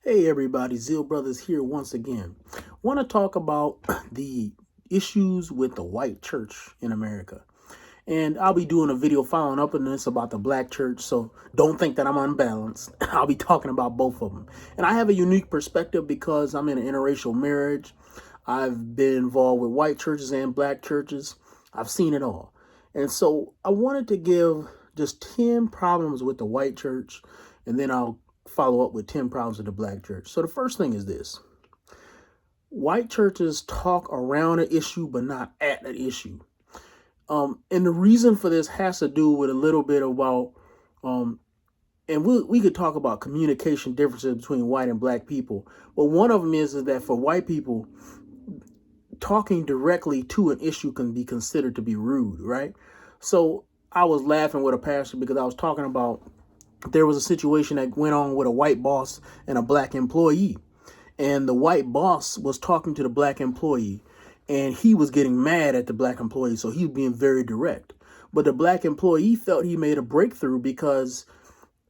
Hey everybody, Zeal Brothers here once again. Want to talk about the issues with the white church in America. And I'll be doing a video following up on this about the black church, so don't think that I'm unbalanced. I'll be talking about both of them. And I have a unique perspective because I'm in an interracial marriage. I've been involved with white churches and black churches. I've seen it all. And so I wanted to give just 10 problems with the white church, and then I'll follow up with 10 problems with the black church. So the first thing is this: white churches talk around an issue, but not at an issue. And the reason for this has to do with a little bit about, and we could talk about communication differences between white and black people. But one of them is that for white people, talking directly to an issue can be considered to be rude, right? So I was laughing with a pastor because I was talking about there was a situation that went on with a white boss and a black employee. And the white boss was talking to the black employee, and he was getting mad at the black employee, so he was being very direct. But the black employee felt he made a breakthrough because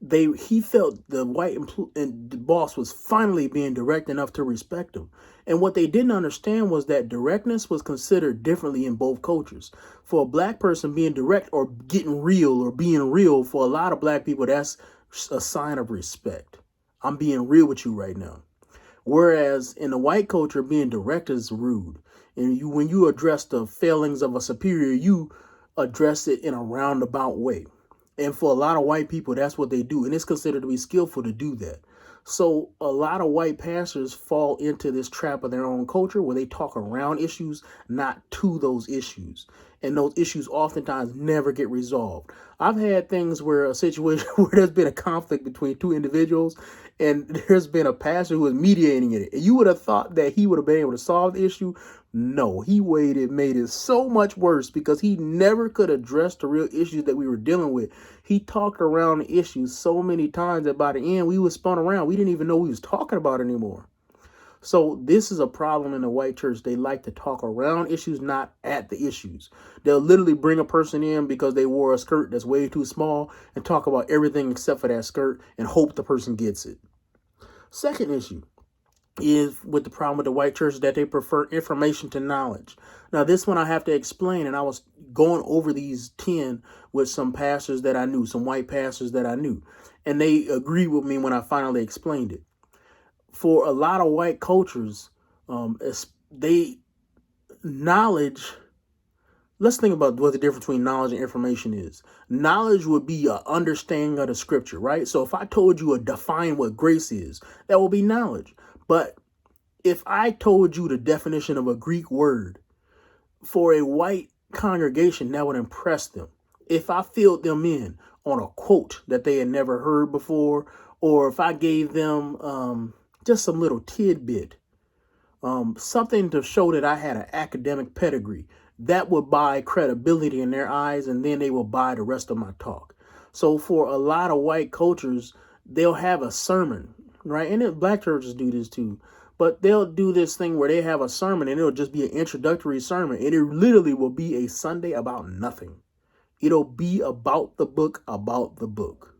he felt the and the boss was finally being direct enough to respect him. And what they didn't understand was that directness was considered differently in both cultures. For a black person, being direct or getting real or being real, for a lot of black people, that's a sign of respect. I'm being real with you right now. Whereas in the white culture, being direct is rude. And when you address the failings of a superior, you address it in a roundabout way. And for a lot of white people, that's what they do. And it's considered to be skillful to do that. So a lot of white pastors fall into this trap of their own culture where they talk around issues, not to those issues. And those issues oftentimes never get resolved. I've had things where a situation where there's been a conflict between two individuals and there's been a pastor who is mediating it. And you would have thought that he would have been able to solve the issue. No, he waited, made it so much worse because he never could address the real issues that we were dealing with. He talked around the issues so many times that by the end we was spun around. We didn't even know we was talking about anymore. So this is a problem in the white church. They like to talk around issues, not at the issues. They'll literally bring a person in because they wore a skirt that's way too small and talk about everything except for that skirt and hope the person gets it. Second issue is with the problem with the white church that they prefer information to knowledge. Now, this one I have to explain, and I was going over these 10 with some pastors that I knew, some white pastors that I knew, and they agreed with me when I finally explained it. For a lot of white cultures, knowledge, let's think about what the difference between knowledge and information is. Knowledge would be an understanding of the scripture, right? So if I told you to define what grace is, that will be knowledge. But if I told you the definition of a Greek word for a white congregation, that would impress them. If I filled them in on a quote that they had never heard before, or if I gave them just some little tidbit, something to show that I had an academic pedigree, that would buy credibility in their eyes, and then they will buy the rest of my talk. So for a lot of white cultures, they'll have a sermon, right? And black churches do this too. But they'll do this thing where they have a sermon and it'll just be an introductory sermon. And it literally will be a Sunday about nothing. It'll be about the book, about the book.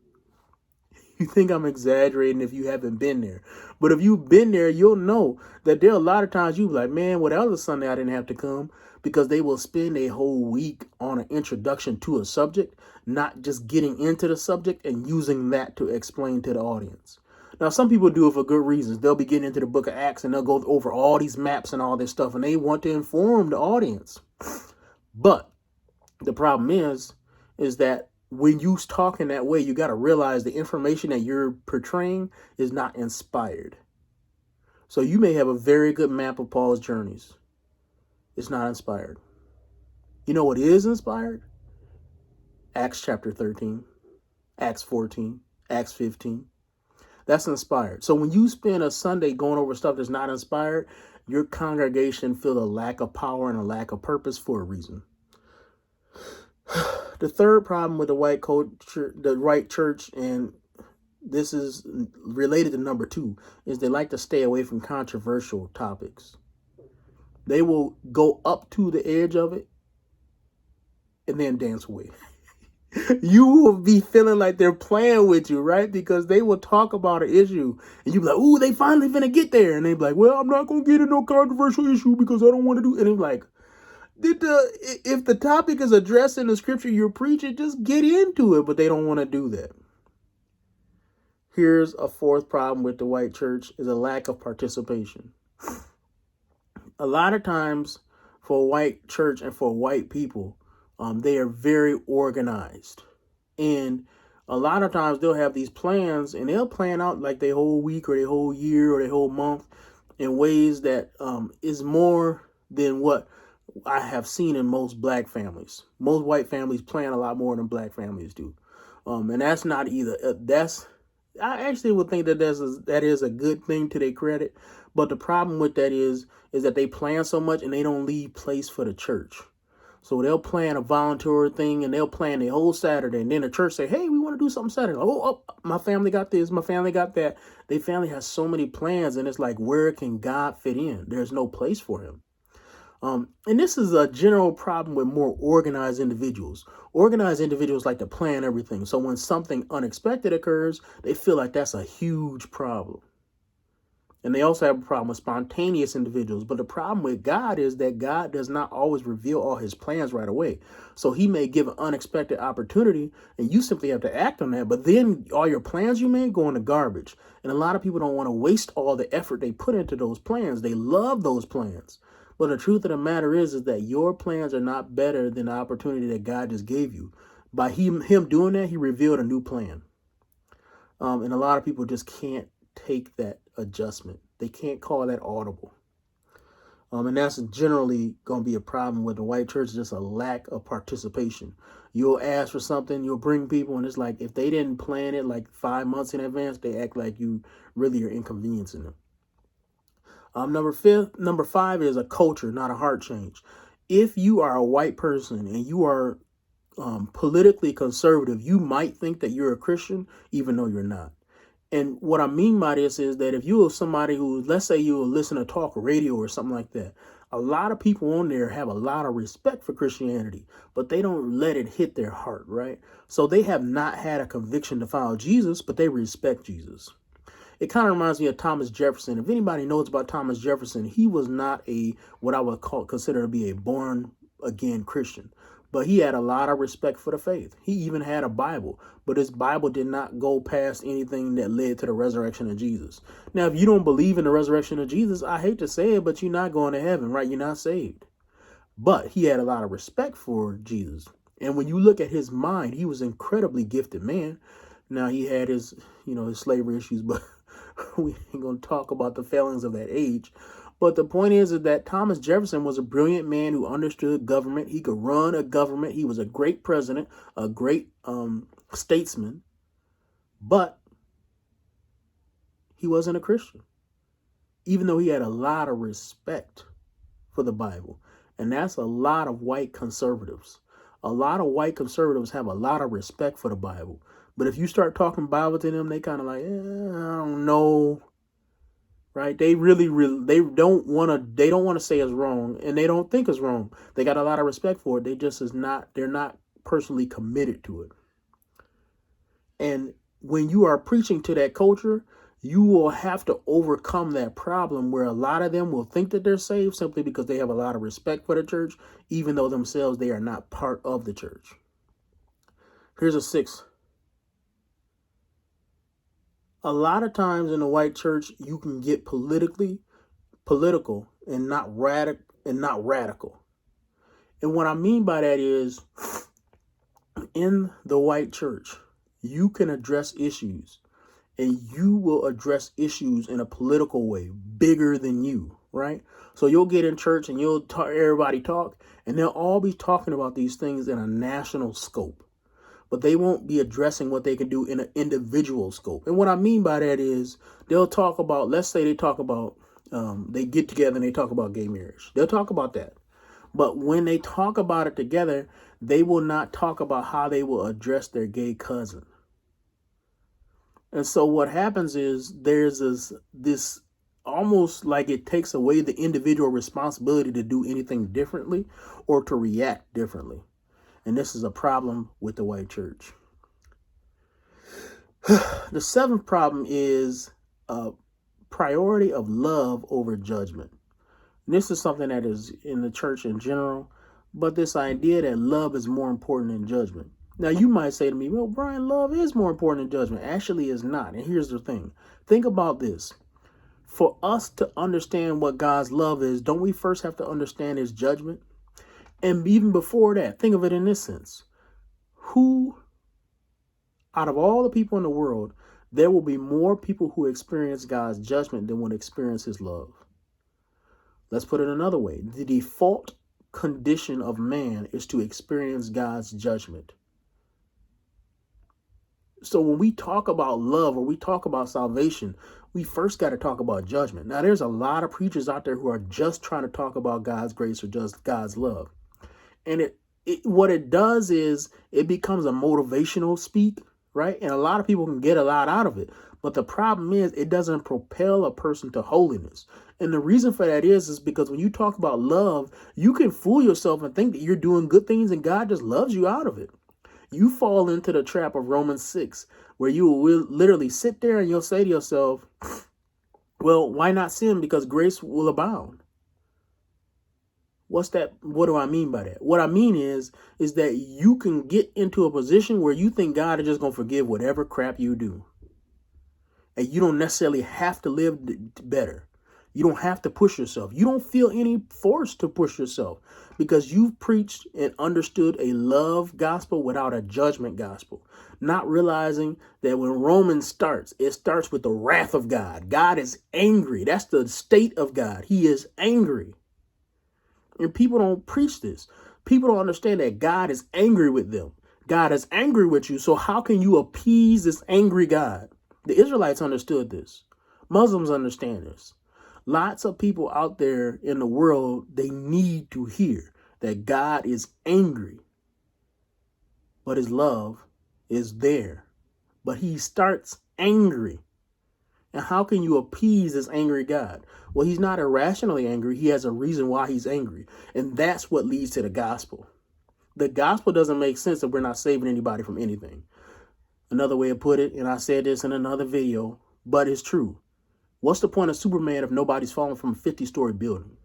You think I'm exaggerating if you haven't been there. But if you've been there, you'll know that there are a lot of times you'll be like, man, what other Sunday I didn't have to come, because they will spend a whole week on an introduction to a subject, not just getting into the subject and using that to explain to the audience. Now, some people do it for good reasons. They'll be getting into the book of Acts and they'll go over all these maps and all this stuff, and they want to inform the audience. But the problem is that when you talk in that way, you got to realize the information that you're portraying is not inspired. So you may have a very good map of Paul's journeys. It's not inspired. You know what is inspired? Acts chapter 13, Acts 14, Acts 15. That's inspired. So when you spend a Sunday going over stuff that's not inspired, your congregation feel a lack of power and a lack of purpose for a reason. The third problem with the white culture, the white church, and this is related to number 2, is they like to stay away from controversial topics. They will go up to the edge of it and then dance away. you will be feeling like they're playing with you, right? Because they will talk about an issue and you be like, ooh, they finally finna get there. And they be like, well, I'm not going to get in no controversial issue because I don't want to do. And I'm like, if the topic is addressed in the scripture you're preaching, just get into it. But they don't want to do that. Here's a fourth problem with the white church is a lack of participation. A lot of times for a white church and for white people, they are very organized. And a lot of times they'll have these plans and they'll plan out like their whole week or their whole year or their whole month in ways that is more than what I have seen in most black families. Most white families plan a lot more than black families do. And that's not either. I actually would think that that is a good thing to their credit. But the problem with that is that they plan so much and they don't leave place for the church. So they'll plan a volunteer thing and they'll plan the whole Saturday. And then the church say, hey, we want to do something Saturday. Oh, my family got this. My family got that. Their family has so many plans. And it's like, where can God fit in? There's no place for him. And this is a general problem with more organized individuals. Organized individuals like to plan everything. So when something unexpected occurs, they feel like that's a huge problem. And they also have a problem with spontaneous individuals. But the problem with God is that God does not always reveal all his plans right away. So he may give an unexpected opportunity and you simply have to act on that. But then all your plans you made go in the garbage. And a lot of people don't want to waste all the effort they put into those plans. They love those plans. But the truth of the matter is that your plans are not better than the opportunity that God just gave you. By him doing that, he revealed a new plan. And a lot of people just can't take that adjustment. They can't call that audible. And that's generally going to be a problem with the white church, just a lack of participation. You'll ask for something, you'll bring people, and it's like if they didn't plan it like 5 months in advance, they act like you really are inconveniencing them. Number 5 is a culture, not a heart change. If you are a white person and you are politically conservative, you might think that you're a Christian, even though you're not. And what I mean by this is that if you are somebody who, let's say you listen to talk radio or something like that, a lot of people on there have a lot of respect for Christianity, but they don't let it hit their heart, right? So they have not had a conviction to follow Jesus, but they respect Jesus. It kind of reminds me of Thomas Jefferson. If anybody knows about Thomas Jefferson, he was not what I would consider to be a born again Christian, but he had a lot of respect for the faith. He even had a Bible, but his Bible did not go past anything that led to the resurrection of Jesus. Now, if you don't believe in the resurrection of Jesus, I hate to say it, but you're not going to heaven, right? You're not saved. But he had a lot of respect for Jesus. And when you look at his mind, he was an incredibly gifted man. Now, he had his slavery issues, but we ain't going to talk about the failings of that age. But the point is that Thomas Jefferson was a brilliant man who understood government. He could run a government. He was a great president, a great statesman, but he wasn't a Christian, even though he had a lot of respect for the Bible. And that's a lot of white conservatives. A lot of white conservatives have a lot of respect for the Bible. But if you start talking Bible to them, they kind of like, I don't know. Right? They they don't want to say it's wrong, and they don't think it's wrong. They got a lot of respect for it. They're not personally committed to it. And when you are preaching to that culture, you will have to overcome that problem where a lot of them will think that they're saved simply because they have a lot of respect for the church, even though themselves they are not part of the church. Here's a 6. A lot of times in the white church, you can get political and not radical. And what I mean by that is in the white church, you can address issues and you will address issues in a political way, bigger than you, right? So you'll get in church and everybody talk, and they'll all be talking about these things in a national scope. But they won't be addressing what they can do in an individual scope. And what I mean by that is they'll talk about, let's say they talk about, they get together and they talk about gay marriage. They'll talk about that. But when they talk about it together, they will not talk about how they will address their gay cousin. And so what happens is there's this almost like it takes away the individual responsibility to do anything differently or to react differently. And this is a problem with the white church. The seventh problem is a priority of love over judgment. And this is something that is in the church in general, but this idea that love is more important than judgment. Now, you might say to me, well, Brian, love is more important than judgment. Actually, it's not. And here's the thing. Think about this. For us to understand what God's love is, don't we first have to understand his judgment? And even before that, think of it in this sense. Who, out of all the people in the world, there will be more people who experience God's judgment than would experience his love. Let's put it another way. The default condition of man is to experience God's judgment. So when we talk about love or we talk about salvation, we first got to talk about judgment. Now, there's a lot of preachers out there who are just trying to talk about God's grace or just God's love. And what it does is it becomes a motivational speak, right? And a lot of people can get a lot out of it. But the problem is it doesn't propel a person to holiness. And the reason for that is because when you talk about love, you can fool yourself and think that you're doing good things and God just loves you out of it. You fall into the trap of Romans 6, where you will literally sit there and you'll say to yourself, well, why not sin? Because grace will abound. What's that? What do I mean by that? What I mean is that you can get into a position where you think God is just going to forgive whatever crap you do. And you don't necessarily have to live better. You don't have to push yourself. You don't feel any force to push yourself because you've preached and understood a love gospel without a judgment gospel. Not realizing that when Romans starts, it starts with the wrath of God. God is angry. That's the state of God. He is angry. And people don't preach this. People don't understand that God is angry with them. God is angry with you. So how can you appease this angry God? The Israelites understood this. Muslims understand this. Lots of people out there in the world, they need to hear that God is angry, but his love is there. But he starts angry. And how can you appease this angry God? Well, he's not irrationally angry. He has a reason why he's angry. And that's what leads to the gospel. The gospel doesn't make sense if we're not saving anybody from anything. Another way to put it, and I said this in another video, but it's true. What's the point of Superman if nobody's falling from a 50-story building?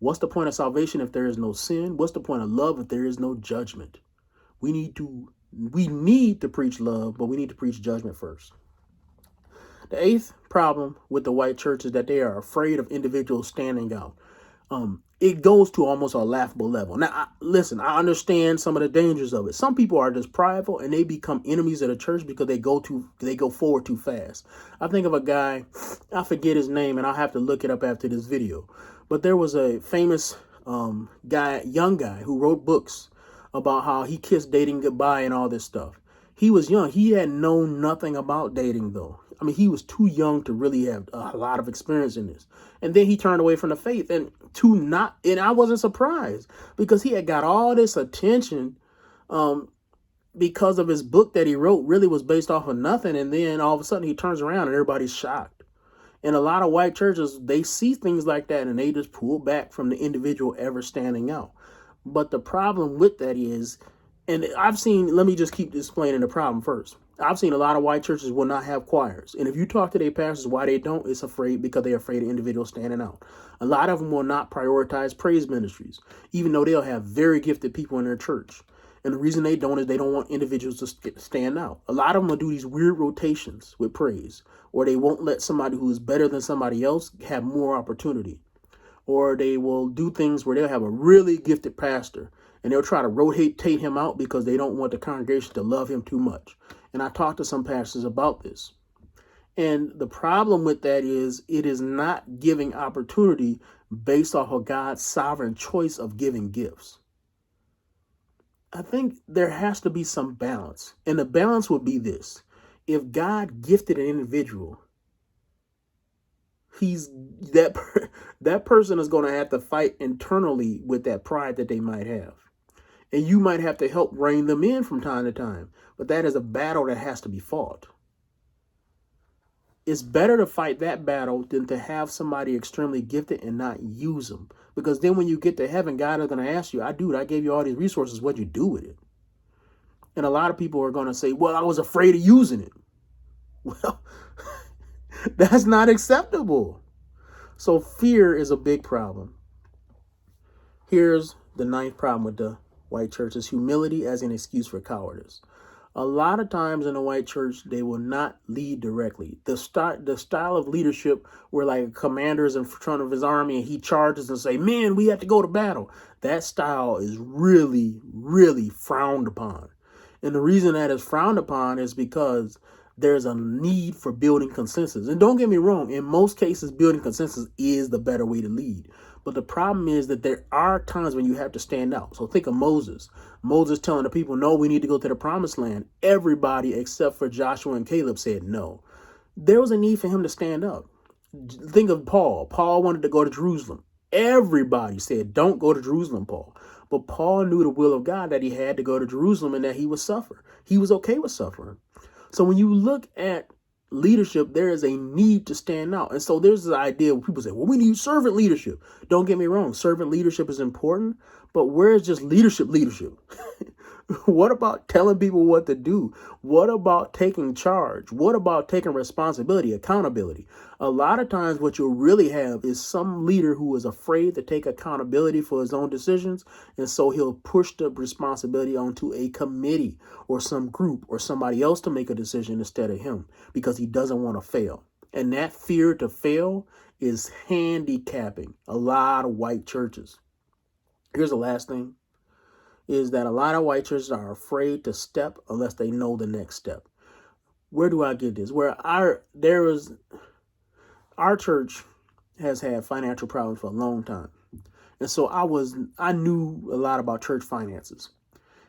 What's the point of salvation if there is no sin? What's the point of love if there is no judgment? We need to preach love, but we need to preach judgment first. The eighth problem with the white church is that they are afraid of individuals standing out. It goes to almost a laughable level. Now, listen, I understand some of the dangers of it. Some people are just prideful and they become enemies of the church because they go forward too fast. I think of a guy, I forget his name, and I'll have to look it up after this video. But there was a famous young guy who wrote books about how he kissed dating goodbye and all this stuff. He was young. He had known nothing about dating, though. I mean, he was too young to really have a lot of experience in this. And then he turned away from the faith and I wasn't surprised because he had got all this attention because of his book that he wrote really was based off of nothing. And then all of a sudden he turns around and everybody's shocked. And a lot of white churches, they see things like that and they just pull back from the individual ever standing out. But the problem with that is, and let me just keep explaining the problem first. I've seen a lot of white churches will not have choirs. And if you talk to their pastors why they don't, it's because they're afraid of individuals standing out. A lot of them will not prioritize praise ministries, even though they'll have very gifted people in their church. And the reason they don't is they don't want individuals to stand out. A lot of them will do these weird rotations with praise, or they won't let somebody who is better than somebody else have more opportunity. Or they will do things where they'll have a really gifted pastor and they'll try to rotate him out because they don't want the congregation to love him too much. And I talked to some pastors about this. And the problem with that is it is not giving opportunity based off of God's sovereign choice of giving gifts. I think there has to be some balance. And the balance would be this. If God gifted an individual, that person is going to have to fight internally with that pride that they might have. And you might have to help rein them in from time to time. But that is a battle that has to be fought. it's better to fight that battle than to have somebody extremely gifted and not use them. Because then when you get to heaven, God is going to ask you, I gave you all these resources. What'd you do with it? And a lot of people are going to say, well, I was afraid of using it. Well, that's not acceptable. So fear is a big problem. Here's the ninth problem with the white church is humility as an excuse for cowardice. A lot of times in the white church, they will not lead directly. The style of leadership where like a commander is in front of his army and he charges and say, man, we have to go to battle. That style is really, really frowned upon. And the reason that is frowned upon is because there's a need for building consensus. And don't get me wrong, in most cases, building consensus is the better way to lead. But the problem is that there are times when you have to stand out. So think of Moses. Moses telling the people, no, we need to go to the promised land. Everybody except for Joshua and Caleb said no. There was a need for him to stand up. Think of Paul. Paul wanted to go to Jerusalem. Everybody said, don't go to Jerusalem, Paul. But Paul knew the will of God that he had to go to Jerusalem and that he would suffer. He was okay with suffering. So when you look at leadership, there is a need to stand out. And so there's this idea where people say, well, we need servant leadership. Don't get me wrong. Servant leadership is important, but where's just leadership? What about telling people what to do? What about taking charge? What about taking responsibility, accountability? A lot of times what you'll really have is some leader who is afraid to take accountability for his own decisions. And so he'll push the responsibility onto a committee or some group or somebody else to make a decision instead of him because he doesn't want to fail. And that fear to fail is handicapping a lot of white churches. Here's the last thing. Is that a lot of white churches are afraid to step unless they know the next step. Where do I get this? Our church has had financial problems for a long time. And so I knew a lot about church finances.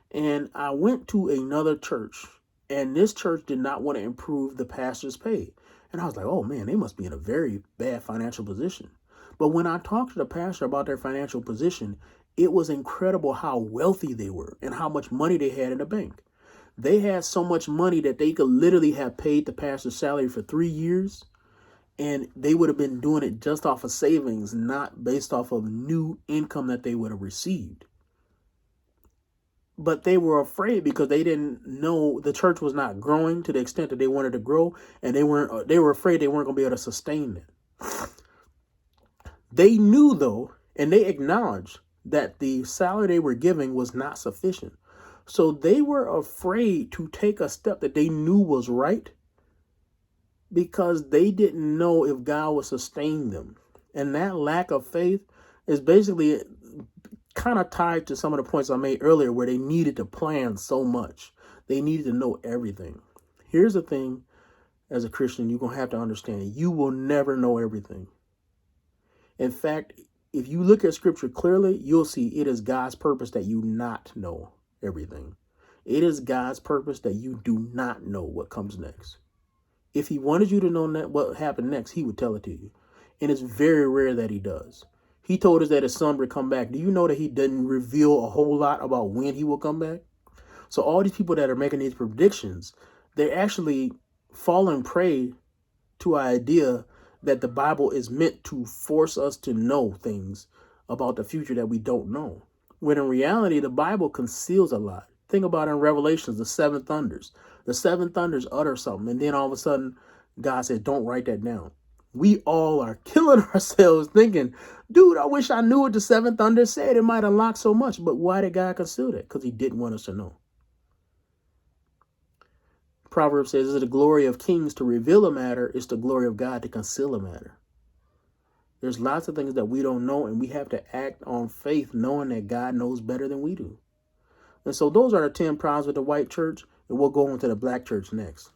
And I went to another church, and this church did not want to improve the pastor's pay. And I was like, oh man, they must be in a very bad financial position. But when I talked to the pastor about their financial position, it was incredible how wealthy they were and how much money they had in the bank. They had so much money that they could literally have paid the pastor's salary for 3 years, and they would have been doing it just off of savings, not based off of new income that they would have received. But they were afraid because they didn't know the church was not growing to the extent that they wanted to grow, and they were afraid they weren't going to be able to sustain it. They knew though, and they acknowledged that the salary they were giving was not sufficient. So they were afraid to take a step that they knew was right because they didn't know if God would sustain them. And that lack of faith is basically kind of tied to some of the points I made earlier where they needed to plan so much. They needed to know everything. Here's the thing, as a Christian, you're going to have to understand, you will never know everything. In fact, if you look at scripture clearly, you'll see it is God's purpose that you not know everything. It is God's purpose that you do not know what comes next. If he wanted you to know what happened next, he would tell it to you. And it's very rare that he does. He told us that his son would come back. Do you know that he didn't reveal a whole lot about when he will come back? So all these people that are making these predictions, they're actually falling prey to an idea that the Bible is meant to force us to know things about the future that we don't know. When in reality, the Bible conceals a lot. Think about in Revelations, the seven thunders. The seven thunders utter something, and then all of a sudden, God said, don't write that down. We all are killing ourselves thinking, dude, I wish I knew what the seven thunders said. It might unlock so much. But why did God conceal that? Because he didn't want us to know. Proverbs says, it's the glory of kings to reveal a matter. It's the glory of God to conceal a matter. There's lots of things that we don't know, and we have to act on faith, knowing that God knows better than we do. And so those are the 10 problems with the white church, and we'll go on to the black church next.